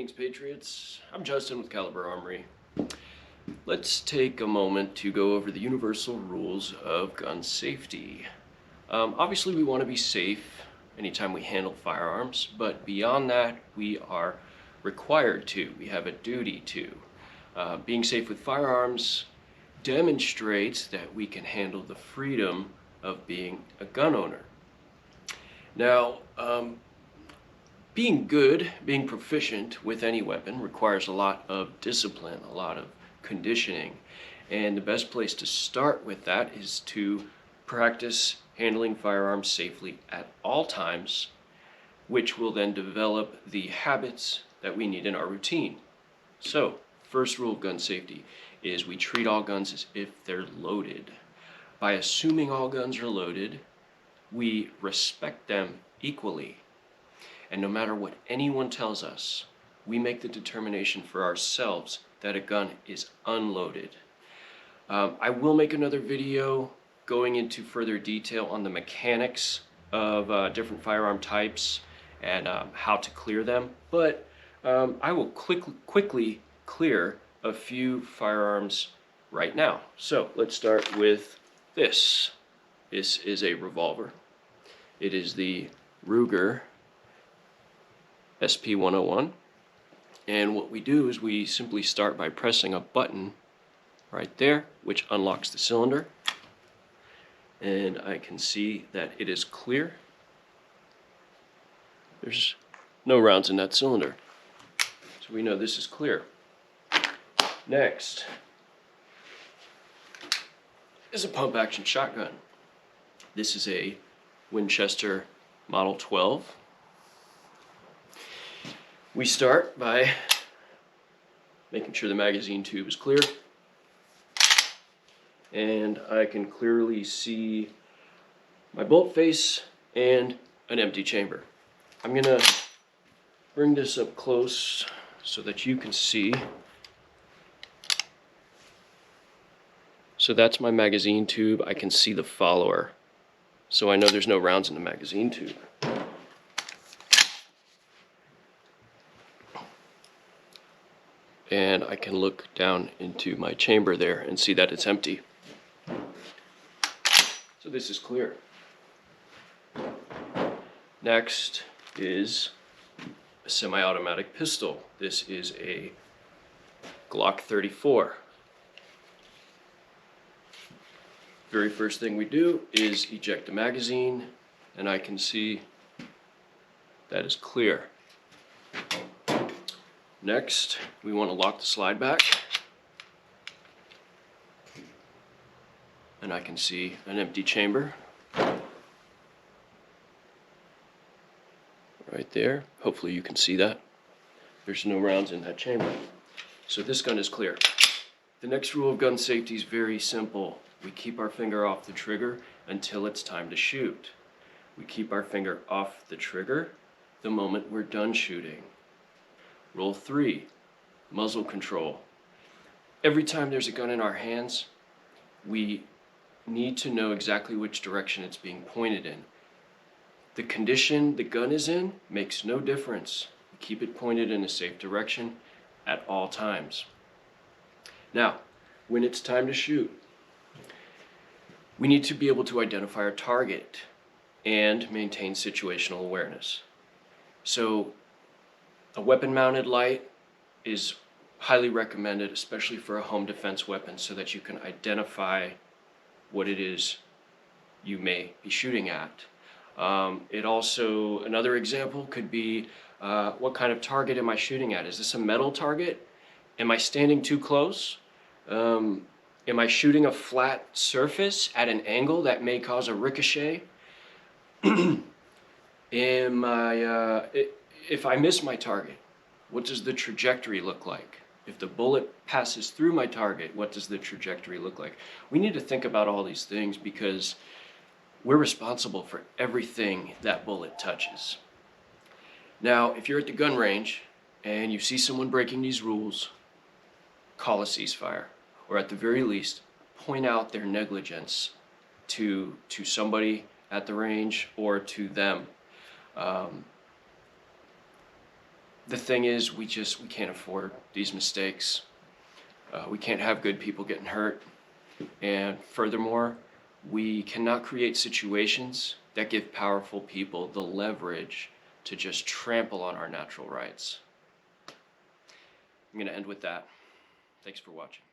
Greetings, Patriots. I'm Justin with Caliber Armory. Let's take a moment to go over the universal rules of gun safety. Obviously, we want to be safe anytime we handle firearms, but beyond that, we are required to. We have a duty to. Being safe with firearms demonstrates that we can handle the freedom of being a gun owner. Now, being good, being proficient with any weapon requires a lot of discipline, a lot of conditioning. And the best place to start with that is to practice handling firearms safely at all times, which will then develop the habits that we need in our routine. So, first rule of gun safety is we treat all guns as if they're loaded. By assuming all guns are loaded, we respect them equally. And no matter what anyone tells us, we make the determination for ourselves that a gun is unloaded. I will make another video going into further detail on the mechanics of different firearm types and how to clear them, but I will quickly clear a few firearms right now. So let's start with this. This is a revolver. It is the Ruger SP101, and what we do is we simply start by pressing a button right there, which unlocks the cylinder, and I can see that it is clear. There's no rounds in that cylinder, so we know this is clear. Next is a pump action shotgun. This is a Winchester Model 12. We start by making sure the magazine tube is clear, and I can clearly see my bolt face and an empty chamber. I'm gonna bring this up close so that you can see. So that's my magazine tube. I can see the follower, so I know there's no rounds in the magazine tube. And I can look down into my chamber there and see that it's empty. So this is clear. Next is a semi-automatic pistol. This is a Glock 34. Very first thing we do is eject the magazine, and I can see that is clear. Next, we want to lock the slide back, and I can see an empty chamber right there. Hopefully you can see that. There's no rounds in that chamber. So this gun is clear. The next rule of gun safety is very simple. We keep our finger off the trigger until it's time to shoot. We keep our finger off the trigger the moment we're done shooting. Rule 3, muzzle control. Every time there's a gun in our hands, we need to know exactly which direction it's being pointed in. The condition the gun is in makes no difference. We keep it pointed in a safe direction at all times. Now, when it's time to shoot, we need to be able to identify our target and maintain situational awareness. So, a weapon-mounted light is highly recommended, especially for a home defense weapon, so that you can identify what it is you may be shooting at. Another example could be, what kind of target am I shooting at? Is this a metal target? Am I standing too close? Am I shooting a flat surface at an angle that may cause a ricochet? If I miss my target, what does the trajectory look like? If the bullet passes through my target, what does the trajectory look like? We need to think about all these things because we're responsible for everything that bullet touches. Now, if you're at the gun range and you see someone breaking these rules, call a ceasefire, or at the very least, point out their negligence to somebody at the range or to them. the thing is, we can't afford these mistakes. We can't have good people getting hurt. And furthermore, we cannot create situations that give powerful people the leverage to just trample on our natural rights. I'm going to end with that. Thanks for watching.